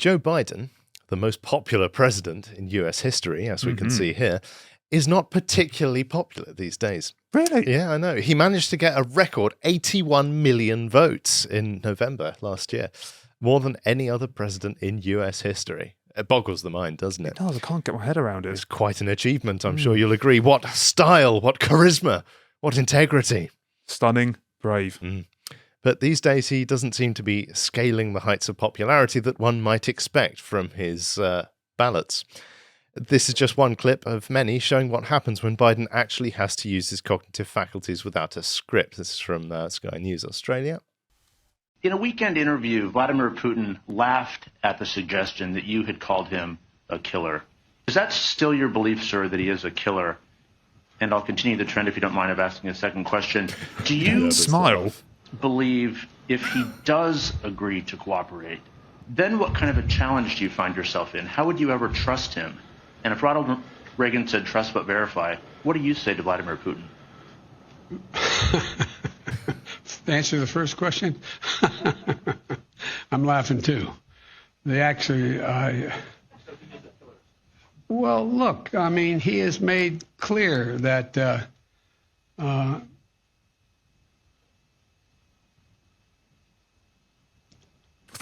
Joe Biden, the most popular president in US history, as we can see here, is not particularly popular these days. Really? Yeah, I know. He managed to get a record 81 million votes in November last year, more than any other president in US history. It boggles the mind, doesn't it? It does. I can't get my head around it. It's quite an achievement, I'm sure you'll agree. What style, what charisma, what integrity. Stunning, brave. But these days he doesn't seem to be scaling the heights of popularity that one might expect from his ballots. This is just one clip of many showing what happens when Biden actually has to use his cognitive faculties without a script. This is from Sky News Australia. In a weekend interview, Vladimir Putin laughed at the suggestion that you had called him a killer. Is that still your belief, sir, that he is a killer? And I'll continue the trend if you don't mind of asking a second question. Do you Smile. believe if he does agree to cooperate, then what kind of a challenge do you find yourself in? How would you ever trust him? And if Ronald Reagan said trust but verify, what do you say to Vladimir Putin? To answer the first question, I'm laughing too. They actually, well, look, I mean, he has made clear that The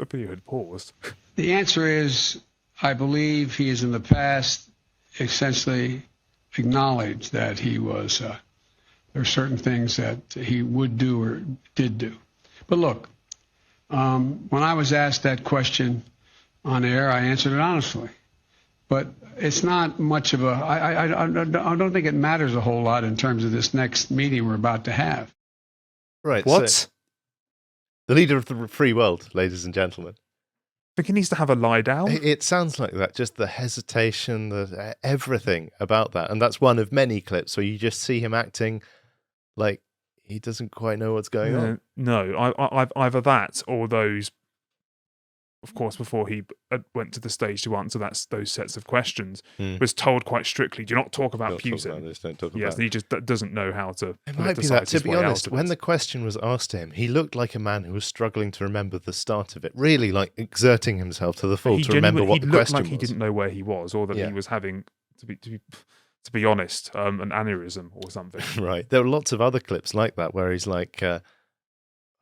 video had paused. the answer is, I believe he has in the past essentially acknowledged that he was, there are certain things that he would do or did do. But look, when I was asked that question on air, I answered it honestly. But it's not much of a, I don't think it matters a whole lot in terms of this next meeting we're about to have. Right. What? So, the leader of the free world, ladies and gentlemen. I think he needs to have a lie down. It sounds like that, just the hesitation, the everything about that. And that's one of many clips where you just see him acting like he doesn't quite know what's going on. No, I've either that or those. Of course, before he went to the stage to answer those sets of questions, was told quite strictly, "Do not talk about Don't talk Putin." about this, don't talk Yes, about he just doesn't know how to. It might be politicize that. To his be way out honest, of when it. the question was asked to him, he looked like a man who was struggling to remember the start of it, really like exerting himself to the full to remember what the question like he was. didn't know where he was, or that he was having, to be honest, an aneurysm or something. Right. There were lots of other clips like that where he's like, oh,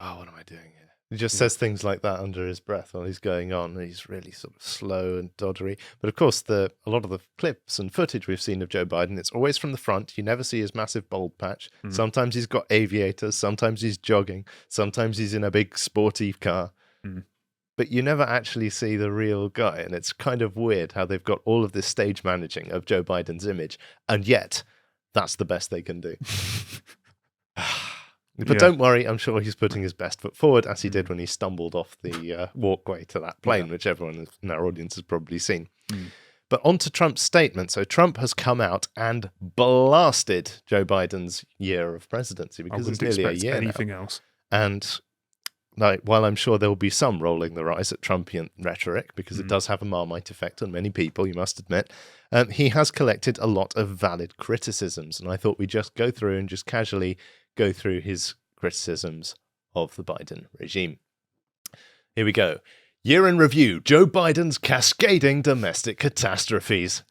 what am I doing here? He just says things like that under his breath while he's going on. And he's really sort of slow and doddery. But of course, a lot of the clips and footage we've seen of Joe Biden, it's always from the front. You never see his massive bald patch. Sometimes he's got aviators. Sometimes he's jogging. Sometimes he's in a big sporty car. But you never actually see the real guy. And it's kind of weird how they've got all of this stage managing of Joe Biden's image. And yet, that's the best they can do. But don't worry, I'm sure he's putting his best foot forward, as he did when he stumbled off the walkway to that plane, which everyone in our audience has probably seen. But on to Trump's statement. So Trump has come out and blasted Joe Biden's year of presidency, because it's nearly a year anything now. else. And while I'm sure there will be some rolling their eyes at Trumpian rhetoric, because it does have a Marmite effect on many people, you must admit, he has collected a lot of valid criticisms. And I thought we'd just go through and just casually go through his criticisms of the Biden regime. Here we go. Year in review. Joe Biden's cascading domestic catastrophes.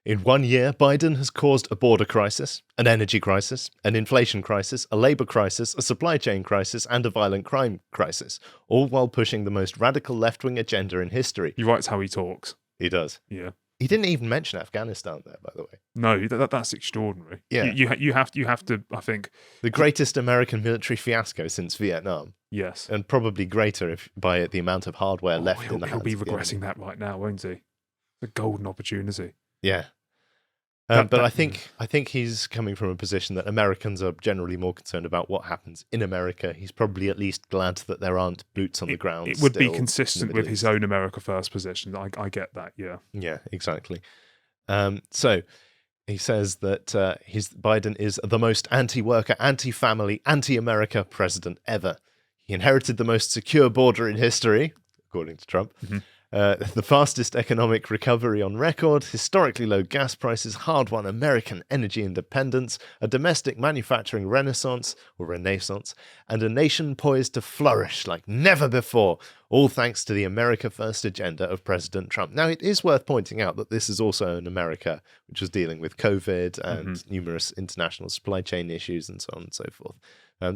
In 1 year, Biden has caused a border crisis, an energy crisis, an inflation crisis, a labor crisis, a supply chain crisis, and a violent crime crisis, all while pushing the most radical left-wing agenda in history. He writes how he talks. He does. Yeah. He didn't even mention Afghanistan there, by the way. No, that's extraordinary. Yeah. You have to, I think. The greatest American military fiasco since Vietnam. Yes. And probably greater by the amount of hardware left in the hands. He'll be of the regretting enemy. that right now, won't he? The golden opportunity. Yeah. But I think he's coming from a position that Americans are generally more concerned about what happens in America. He's probably at least glad that there aren't boots on the ground. It would be still consistent in the with Middle his East. own America First position. I get that, yeah. Yeah, exactly. So he says that Biden is the most anti-worker, anti-family, anti-America president ever. He inherited the most secure border in history, according to Trump. The fastest economic recovery on record, historically low gas prices, hard-won American energy independence, a domestic manufacturing renaissance, and a nation poised to flourish like never before, all thanks to the America First agenda of President Trump. Now, it is worth pointing out that this is also an America which was dealing with COVID and numerous international supply chain issues and so on and so forth.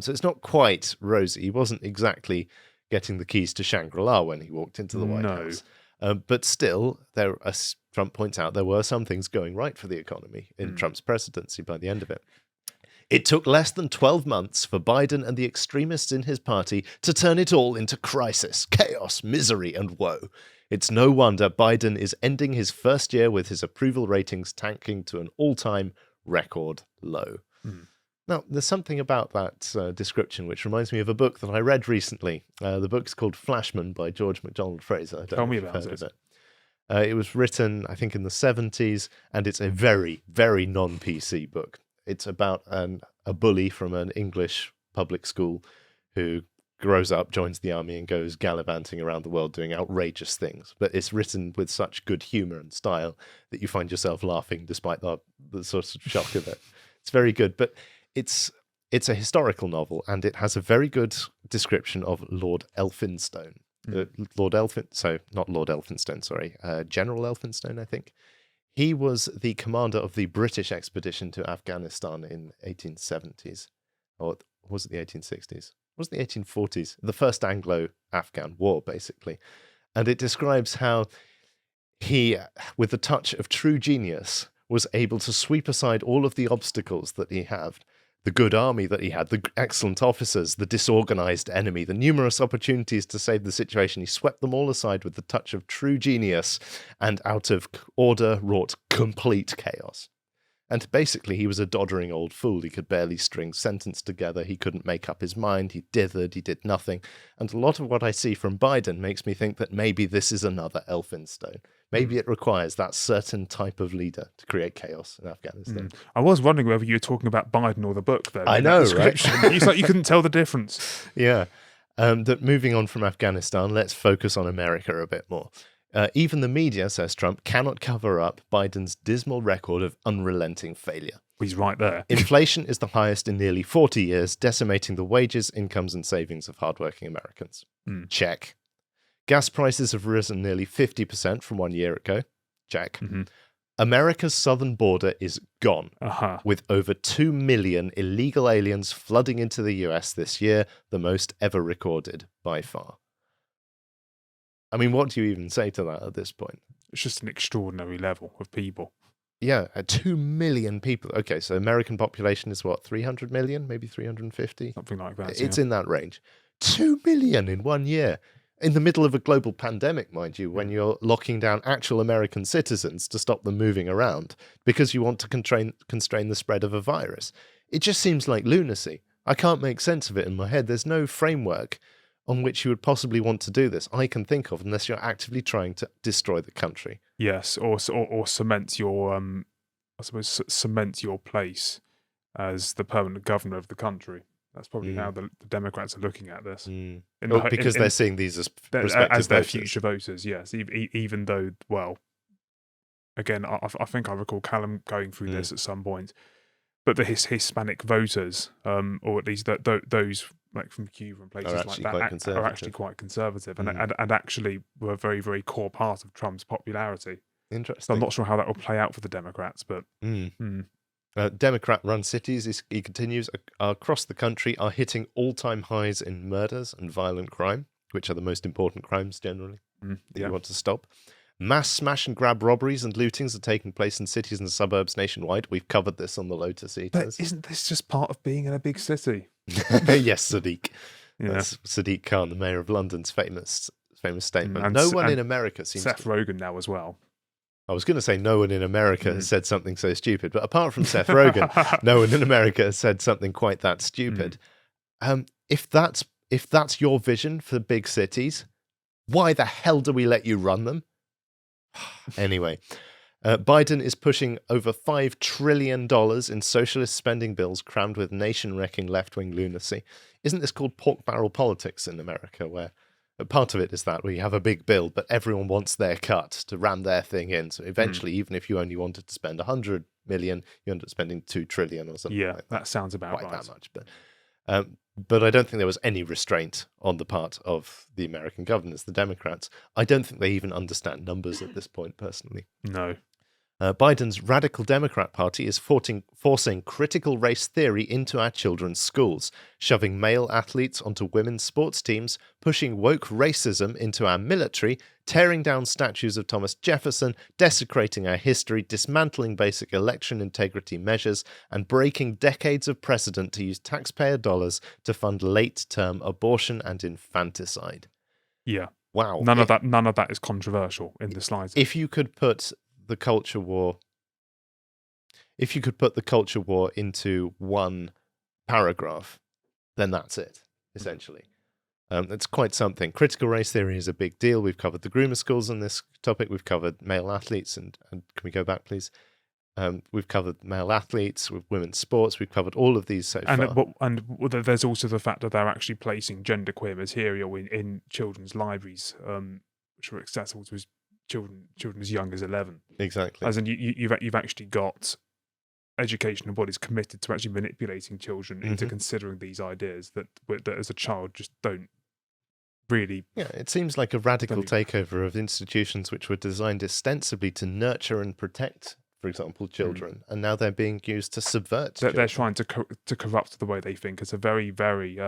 So it's not quite rosy. He wasn't exactly getting the keys to Shangri-La when he walked into the White House. But still, as Trump points out, there were some things going right for the economy in Trump's presidency by the end of it. It took less than 12 months for Biden and the extremists in his party to turn it all into crisis, chaos, misery, and woe. It's no wonder Biden is ending his first year with his approval ratings tanking to an all-time record low. Now, there's something about that description which reminds me of a book that I read recently. The book's called Flashman by George MacDonald Fraser. Tell me about it. It was written, I think, in the 70s, and it's a very, very non-PC book. It's about a bully from an English public school who grows up, joins the army, and goes gallivanting around the world doing outrageous things. But it's written with such good humour and style that you find yourself laughing despite the sort of shock of it. It's very good, but it's a historical novel, and it has a very good description of Lord Elphinstone. General Elphinstone, I think. He was the commander of the British expedition to Afghanistan in 1870s, or was it the 1860s? Was it the 1840s? The first Anglo-Afghan war, basically. And it describes how he, with the touch of true genius, was able to sweep aside all of the obstacles that he had, the good army that he had, the excellent officers, the disorganized enemy, the numerous opportunities to save the situation. He swept them all aside with the touch of true genius, and out of order wrought complete chaos. And basically, he was a doddering old fool. He could barely string sentences together. He couldn't make up his mind. He dithered. He did nothing. And a lot of what I see from Biden makes me think that maybe this is another Elphinstone. Maybe it requires that certain type of leader to create chaos in Afghanistan. I was wondering whether you were talking about Biden or the book, though. I know, right? It's like you couldn't tell the difference. Yeah. Moving on from Afghanistan, let's focus on America a bit more. Even the media, says Trump, cannot cover up Biden's dismal record of unrelenting failure. He's right there. Inflation is the highest in nearly 40 years, decimating the wages, incomes, and savings of hardworking Americans. Check. Gas prices have risen nearly 50% from 1 year ago. Check. America's southern border is gone, with over 2 million illegal aliens flooding into the US this year, the most ever recorded by far. I mean, what do you even say to that at this point? It's just an extraordinary level of people. Yeah, 2 million people. Okay, so American population is what, 300 million, maybe 350? Something like that. It's in that range. 2 million in 1 year. In the middle of a global pandemic, mind you, when you're locking down actual American citizens to stop them moving around because you want to constrain the spread of a virus. It just seems like lunacy. I can't make sense of it in my head. There's no framework on which you would possibly want to do this, I can think of, unless you're actively trying to destroy the country. Yes, or cement your, cement your place as the permanent governor of the country. That's probably how the Democrats are looking at this. Because they're seeing these as prospective their voters. future voters, yes. Even though, well, again, I think I recall Callum going through this at some point, but the Hispanic voters, or at least those like from Cuba and places like that, are actually quite conservative, and actually were a very, very core part of Trump's popularity. Interesting. So I'm not sure how that will play out for the Democrats, but Democrat-run cities, he continues, across the country are hitting all-time highs in murders and violent crime, which are the most important crimes generally that you want to stop. Mass smash and grab robberies and lootings are taking place in cities and suburbs nationwide. We've covered this on the Lotus Eaters. But isn't this just part of being in a big city? Yes, Sadiq. Yeah. That's Sadiq Khan, the mayor of London's famous statement. And no one in America seems Seth Rogen now as well. I was going to say no one in America has said something so stupid, but apart from Seth Rogen, no one in America has said something quite that stupid. If that's your vision for big cities, why the hell do we let you run them? Anyway, Biden is pushing over $5 trillion in socialist spending bills crammed with nation-wrecking left-wing lunacy. Isn't this called pork barrel politics in America, where Part of it is that we have a big bill, but everyone wants their cut to ram their thing in. So eventually, even if you only wanted to spend 100 million, you end up spending 2 trillion or something like that. That sounds about Quite right. that much, but I don't think there was any restraint on the part of the American governors, the Democrats. I don't think they even understand numbers at this point, personally. No. Biden's Radical Democrat Party is forcing critical race theory into our children's schools, shoving male athletes onto women's sports teams, pushing woke racism into our military, tearing down statues of Thomas Jefferson, desecrating our history, dismantling basic election integrity measures, and breaking decades of precedent to use taxpayer dollars to fund late-term abortion and infanticide. Yeah. Wow. None of that is controversial in the slightest. If you could put the culture war into one paragraph, then that's it, essentially. It's quite something. Critical race theory is a big deal. We've covered the groomer schools on this topic. We've covered male athletes, and can we go back, please? We've covered male athletes with women's sports. We've covered all of these so far. And there's also the fact that they're actually placing genderqueer material in children's libraries, which are accessible to children as young as 11. Exactly. As in, you've actually got educational bodies committed to actually manipulating children into considering these ideas that as a child just don't really. Yeah, it seems like a radical takeover of institutions which were designed ostensibly to nurture and protect, for example, children, and now they're being used to subvert. They're trying to corrupt the way they think. It's a very, very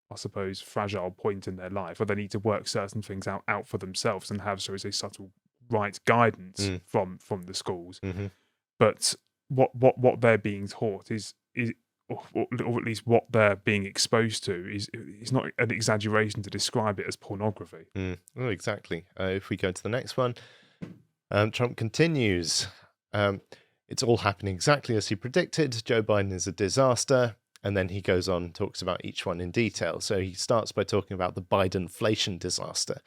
I suppose, fragile point in their life where they need to work certain things out for themselves and have, so to say, subtle right guidance from the schools. But what they're being taught is or at least what they're being exposed to is not an exaggeration to describe it as pornography. Oh, exactly. If we go to the next one, Trump continues. It's all happening exactly as he predicted. Joe Biden is a disaster. And then he goes on and talks about each one in detail. So he starts by talking about the Bidenflation disaster.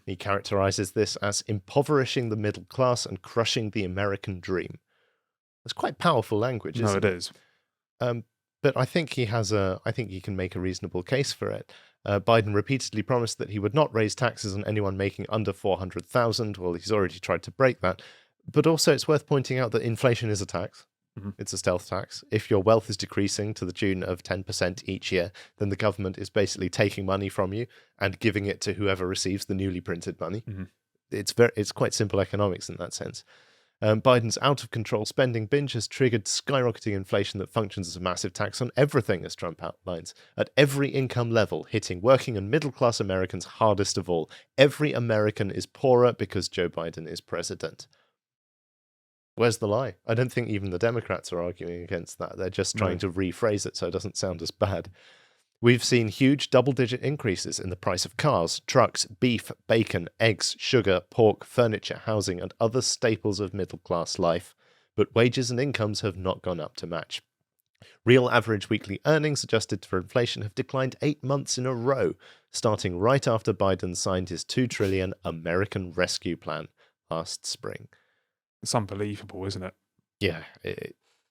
He characterizes this as impoverishing the middle class and crushing the American dream. That's quite powerful language, isn't it? No, it is. But I think he can make a reasonable case for it. Biden repeatedly promised that he would not raise taxes on anyone making under $400,000. Well, he's already tried to break that. But also, it's worth pointing out that inflation is a tax. It's a stealth tax. If your wealth is decreasing to the tune of 10% each year, then the government is basically taking money from you and giving it to whoever receives the newly printed money. It's quite simple economics in that sense. Biden's out-of-control spending binge has triggered skyrocketing inflation that functions as a massive tax on everything, as Trump outlines, at every income level, hitting working and middle-class Americans hardest of all. Every American is poorer because Joe Biden is president. Where's the lie? I don't think even the Democrats are arguing against that. They're just trying to rephrase it so it doesn't sound as bad. We've seen huge double-digit increases in the price of cars, trucks, beef, bacon, eggs, sugar, pork, furniture, housing, and other staples of middle-class life, but wages and incomes have not gone up to match. Real average weekly earnings adjusted for inflation have declined 8 months in a row, starting right after Biden signed his $2 trillion American Rescue Plan last spring. It's unbelievable, isn't it? Yeah,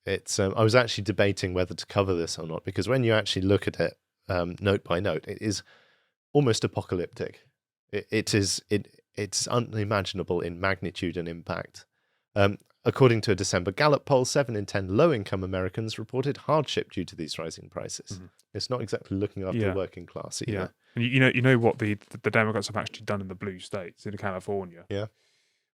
it's. I was actually debating whether to cover this or not, because when you actually look at it note by note, it is almost apocalyptic. It's unimaginable in magnitude and impact. According to a December Gallup poll, 7 in 10 low-income Americans reported hardship due to these rising prices. It's not exactly looking after the working class either. Yeah, and you know what the Democrats have actually done in the blue states, in California. Yeah.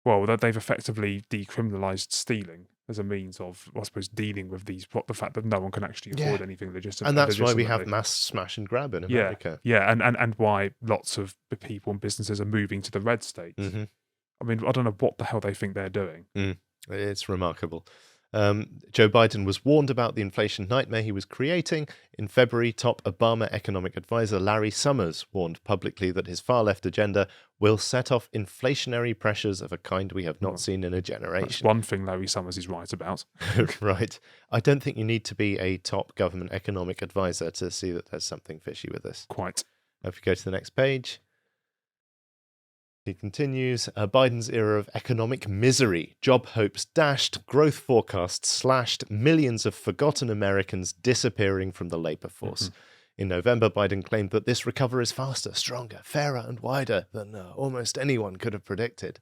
Well, they've effectively decriminalised stealing as a means of, I suppose, dealing with the fact that no one can actually afford anything legitimate. And that's why we have mass smash and grab in America. Yeah, and why lots of the people and businesses are moving to the red states. I mean, I don't know what the hell they think they're doing. It's remarkable. Joe Biden was warned about the inflation nightmare he was creating. In February, top Obama economic advisor Larry Summers warned publicly that his far-left agenda will set off inflationary pressures of a kind we have not seen in a generation. That's one thing Larry Summers is right about. Right. I don't think you need to be a top government economic advisor to see that there's something fishy with this. Quite. If you go to the next page. He continues, Biden's era of economic misery, job hopes dashed, growth forecasts slashed, millions of forgotten Americans disappearing from the labor force. In November, Biden claimed that this recovery is faster, stronger, fairer, and wider than almost anyone could have predicted.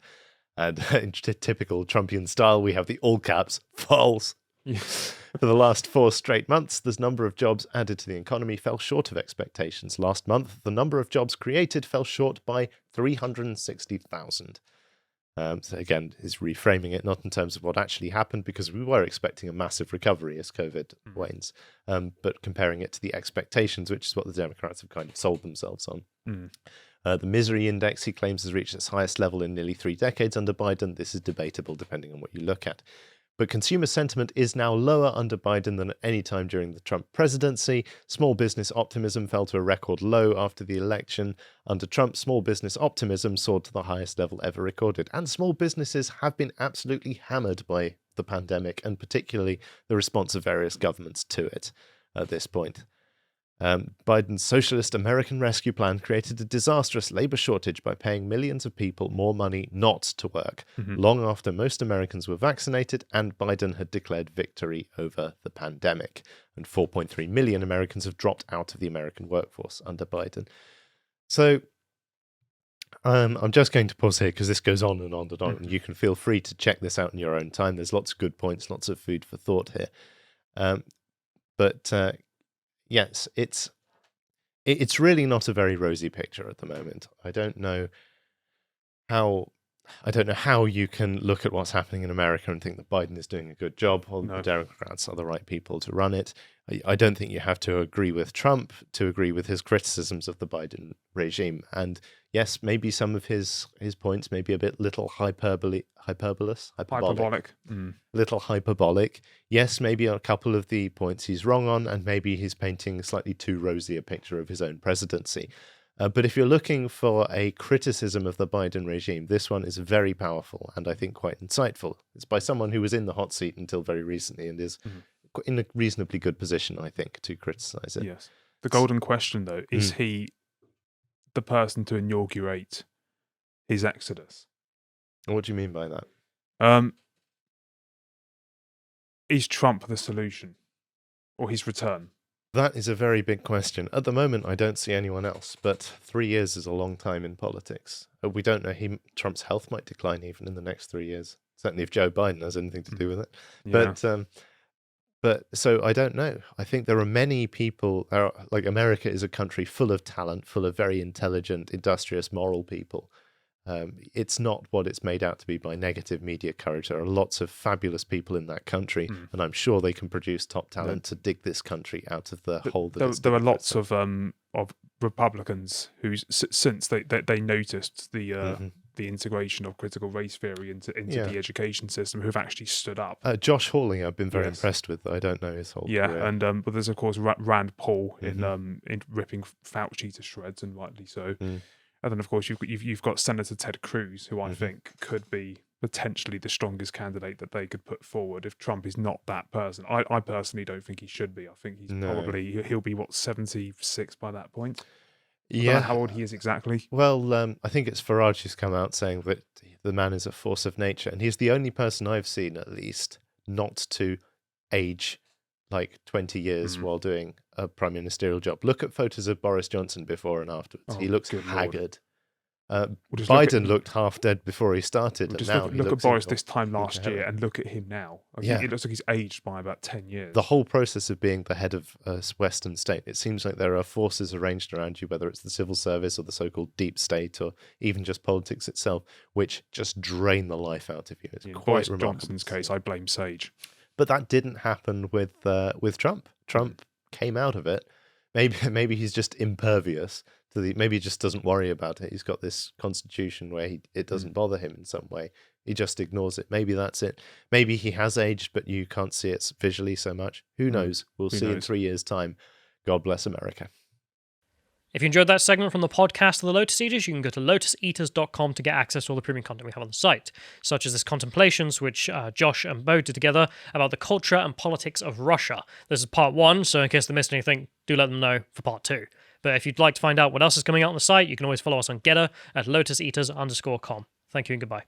And in typical Trumpian style, we have the all caps, false. For the last 4 straight months, the number of jobs added to the economy fell short of expectations. Last month, the number of jobs created fell short by 360,000. So again, is reframing it not in terms of what actually happened, because we were expecting a massive recovery as COVID wanes, but comparing it to the expectations, which is what the Democrats have kind of sold themselves on. The misery index, he claims, has reached its highest level in nearly 3 decades under Biden. This is debatable depending on what you look at. But consumer sentiment is now lower under Biden than at any time during the Trump presidency. Small business optimism fell to a record low after the election. Under Trump, small business optimism soared to the highest level ever recorded. And small businesses have been absolutely hammered by the pandemic, and particularly the response of various governments to it at this point. Biden's socialist American Rescue Plan created a disastrous labor shortage by paying millions of people more money not to work, long after most Americans were vaccinated and Biden had declared victory over the pandemic. And 4.3 million Americans have dropped out of the American workforce under Biden. So I'm just going to pause here because this goes on and on and on. And you can feel free to check this out in your own time. There's lots of good points, lots of food for thought here. Yes, it's really not a very rosy picture at the moment. I don't know how you can look at what's happening in America and think that Biden is doing a good job, or the Democrats are the right people to run it. I don't think you have to agree with Trump to agree with his criticisms of the Biden regime. And yes, maybe some of his points may be a bit little hyperbolic. Little hyperbolic. Yes, maybe a couple of the points he's wrong on, and maybe he's painting a slightly too rosy a picture of his own presidency. But if you're looking for a criticism of the Biden regime, this one is very powerful and I think quite insightful. It's by someone who was in the hot seat until very recently and is in a reasonably good position, I think, to criticize it. Yes. The golden question, though, is he the person to inaugurate his exodus? What do you mean by that? Is Trump the solution, or his return? That is a very big question. At the moment, I don't see anyone else, but 3 years is a long time in politics. We don't know. Trump's health might decline even in the next 3 years. Certainly if Joe Biden has anything to do with it. Yeah. But so I don't know. I think there are many people, like America is a country full of talent, full of very intelligent, industrious, moral people. It's not what it's made out to be by negative media coverage. There are lots of fabulous people in that country, and I'm sure they can produce top talent to dig this country out of the hole that it's there are lots of Republicans who, since they noticed the integration of critical race theory into the education system, who've actually stood up. Josh Hawley, I've been very impressed with. I don't know his whole career. And but there's of course Rand Paul in ripping Fauci to shreds, and rightly so. And then, of course, you've got Senator Ted Cruz, who I think could be potentially the strongest candidate that they could put forward if Trump is not that person. I personally don't think he should be. I think he'll be, 76 by that point? I don't know how old he is exactly. Well, I think it's Farage who's come out saying that the man is a force of nature. And he's the only person I've seen, at least, not to age like 20 years while doing a prime ministerial job. Look at photos of Boris Johnson before and afterwards. He looks haggard. Biden looked half dead before he started. Just and now look at Boris this time last year and look at him now. It looks like he's aged by about 10 years. The whole process of being the head of a Western state, it seems like there are forces arranged around you, whether it's the civil service or the so-called deep state or even just politics itself, which just drain the life out of you. It's quite Boris remarkable. Johnson's case, I blame Sage. But that didn't happen with Trump. Trump came out of it. Maybe he's just impervious to maybe he just doesn't worry about it. He's got this constitution where it doesn't bother him in some way. He just ignores it. Maybe that's it. Maybe he has aged, but you can't see it visually so much. Who knows? We'll see in 3 years' time. God bless America. If you enjoyed that segment from the podcast of the Lotus Eaters, you can go to lotuseaters.com to get access to all the premium content we have on the site, such as this Contemplations, which Josh and Bo did together about the culture and politics of Russia. This is part 1, so in case they missed anything, do let them know for part 2. But if you'd like to find out what else is coming out on the site, you can always follow us on Getter at lotuseaters_com. Thank you and goodbye.